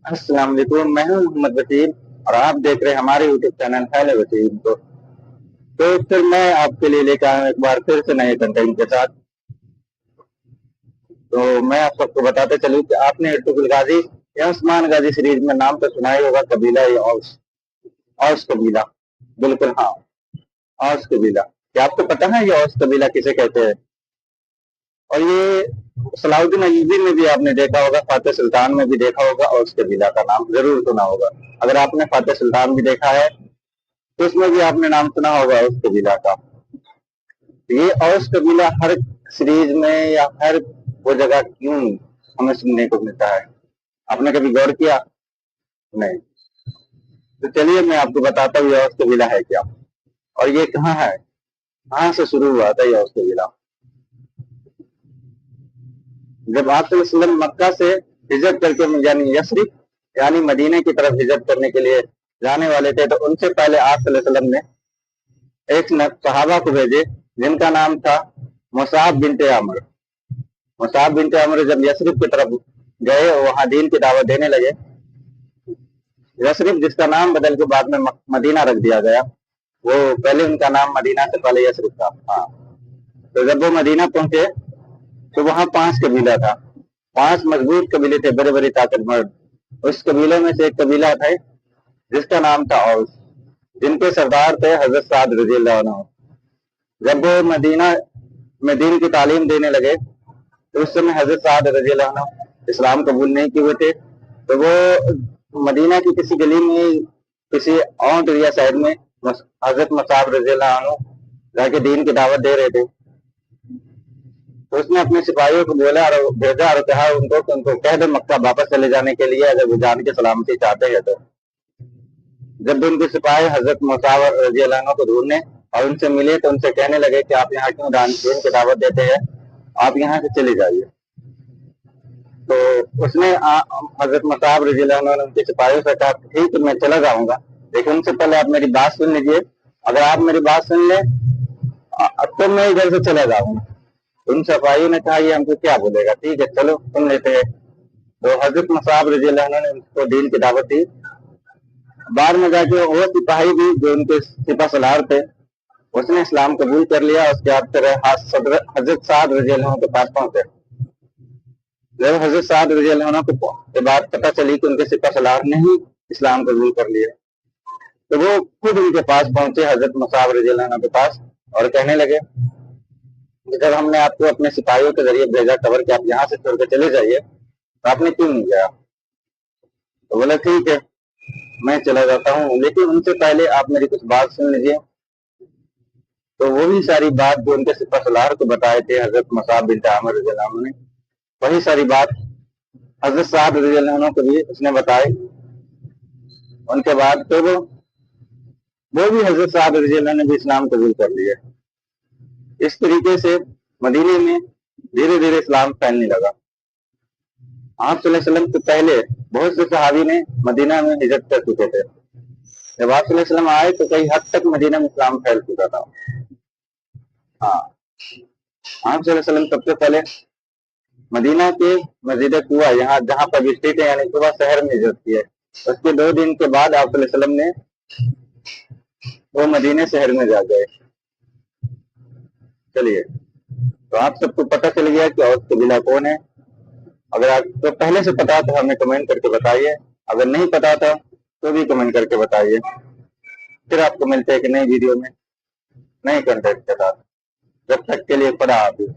अस्सलाम वालेकुम, मैं हूं मोहम्मद वसीम और आप देख रहे हैं हमारे यूट्यूब चैनल हेलो वसीम को। तो फिर मैं आपके लिए लेकर आया हूं एक बार फिर से नए कंटेंट के साथ। तो मैं आप सबको बताते चलूं कि आपने अर्तुगरुल गाजी या उस्मान गाजी सीरीज में नाम तो सुना ही होगा, कबीला ये औस कबीला। बिल्कुल हाँ, औस कबीला। क्या आपको पता है ये औस कबीला किसे कहते हैं? और ये सलाउद्दीन अयूबी में भी आपने देखा होगा, फातेह सुल्तान में भी देखा होगा, औस कबीला का नाम जरूर सुना होगा। अगर आपने फातेह सुल्तान भी देखा है तो उसमें भी आपने नाम सुना होगा औस कबीला का। ये औस कबीला हर सीरीज में या हर वो जगह क्यों हमें सुनने को मिलता है? आपने कभी गौर किया? नहीं। तो चलिए मैं आपको बताता हूँ ये औस कबीला है क्या और ये कहाँ है, कहाँ से शुरू हुआ था ये औस कबीला। जब आप वसल्लम मक्का से हिजरत करके यानी यसरिब यानी मदीने की तरफ हिजरत करने के लिए जाने वाले थे, तो उनसे पहले आप वसल्लम ने एक सहाबा को भेजे जिनका नाम था मुसाब बिनते अमर। मुसाब बिनते अमर जब यसरिब की तरफ गए, वहां दीन की दावत देने लगे। यसरिब जिसका नाम बदल के बाद में मदीना रख दिया गया, वो पहले उनका नाम मदीना से पहले यसरिब था। हाँ, तो जब वो मदीना पहुंचे तो वहां 5 कबीला था, 5 मजबूत कबीले थे, बड़े बड़े ताकतवर। उस कबीले में से एक कबीला था जिसका नाम था औस, जिनके सरदार थे हजरत साद रज़ियल्लाहु अन्हु। जब वो मदीना में दीन की तालीम देने लगे तो उस समय हजरत साद रज़ियल्लाहु अन्हु इस्लाम कबूल नहीं किए हुए थे। तो वो मदीना की किसी गली में, किसी ऑट एरिया साइड में हजरत मुसाब रज़ियल्लाहु अन्हु जाके दीन की दावत दे रहे थे। तो उसने अपने सिपाहियों को बोला और भेजा और कहा उनको कह दो मक्का वापस चले जाने के लिए, अगर वो जान के सलामती चाहते हैं तो। जब उनके सिपाही हजरत मुसाब रज़ियल्लाहु अन्हु को ढूंढने और उनसे मिले तो उनसे कहने लगे कि आप यहाँ क्यों दीन की दावत देते हैं, आप यहाँ से चले जाइए। तो उसने हजरत मुसाब रज़ियल्लाहु अन्हु ने उनके सिपाहियों से कहा ठीक है मैं चला जाऊंगा, लेकिन उनसे पहले आप मेरी बात सुन लीजिए। अगर आप मेरी बात सुन ले तो मैं इधर से चला जाऊंगा। उन सिपाहियों ने कहा ये हमको क्या बोलेगा, ठीक है चलो सुन लेते हैं। तो हजरत मुसाब रज़ियल्लाहु अन्हु ने उनको दीन की दावत दी। बाद में जाके वो सिपाही भी जो उनके सिपा सलार थे, उसने इस्लाम कबूल कर लिया। उसके बाद फिर हजरत साद रज़ियल्लाहु अन्हु के पास पहुंचे। जब हजरत साद रज़ियल्लाहु अन्हु के बाद पता चली कि उनके सिपा सलार ने ही इस्लाम कबूल कर लिया, तो वो खुद उनके पास पहुंचे, हजरत मुसाब रज़ियल्लाहु अन्हु के पास, और कहने लगे जब हमने आपको अपने सिपाहियों के जरिए भेजा खबर कि आप यहाँ से छोड़ के चले जाइए, तो आपने क्यों नहीं गया? तो बोला ठीक है मैं चला जाता हूँ, लेकिन उनसे पहले आप मेरी कुछ बात सुन लीजिए। तो वो भी सारी बात जो उनके सिपा सलार को बताए थे हजरत मुसाब बिन आमिर रज़ियल्लाहु अन्हु ने, वही सारी बात हजरत साद रज़ियल्लाहु अन्हु को भी उसने बताई। उनके बाद तो वो भी हजरत साद रज़ियल्लाहु अन्हु ने भी इस्लाम कबूल कर लिया। इस तरीके से मदीने में धीरे धीरे इस्लाम फैलने लगा। आप सल्लल्लाहु अलैहि वसल्लम से पहले बहुत से सहाबी ने मदीना में हिजरत कर चुके थे। जब आप सल्लल्लाहु अलैहि वसल्लम आए तो कई हद तक मदीना में इस्लाम फैल चुका था। हाँ, आप सल्लल्लाहु अलैहि वसल्लम सबसे पहले मदीना के मस्जिद कुआ, यहाँ जहाँ पर स्थित है यानी कुआ शहर में हिजरत की है। उसके 2 दिन के बाद आप सल्लल्लाहु अलैहि वसल्लम ने वो मदीने शहर में जा गए। चलिए, तो आप सबको पता चल गया कि औस कबीला कौन है। अगर आपको पहले से पता तो हमें कमेंट करके बताइए, अगर नहीं पता था तो भी कमेंट करके बताइए। फिर आपको मिलते हैं कि नई वीडियो में नए कंटेंट के साथ। जब तक के लिए खुदा हाफिज़।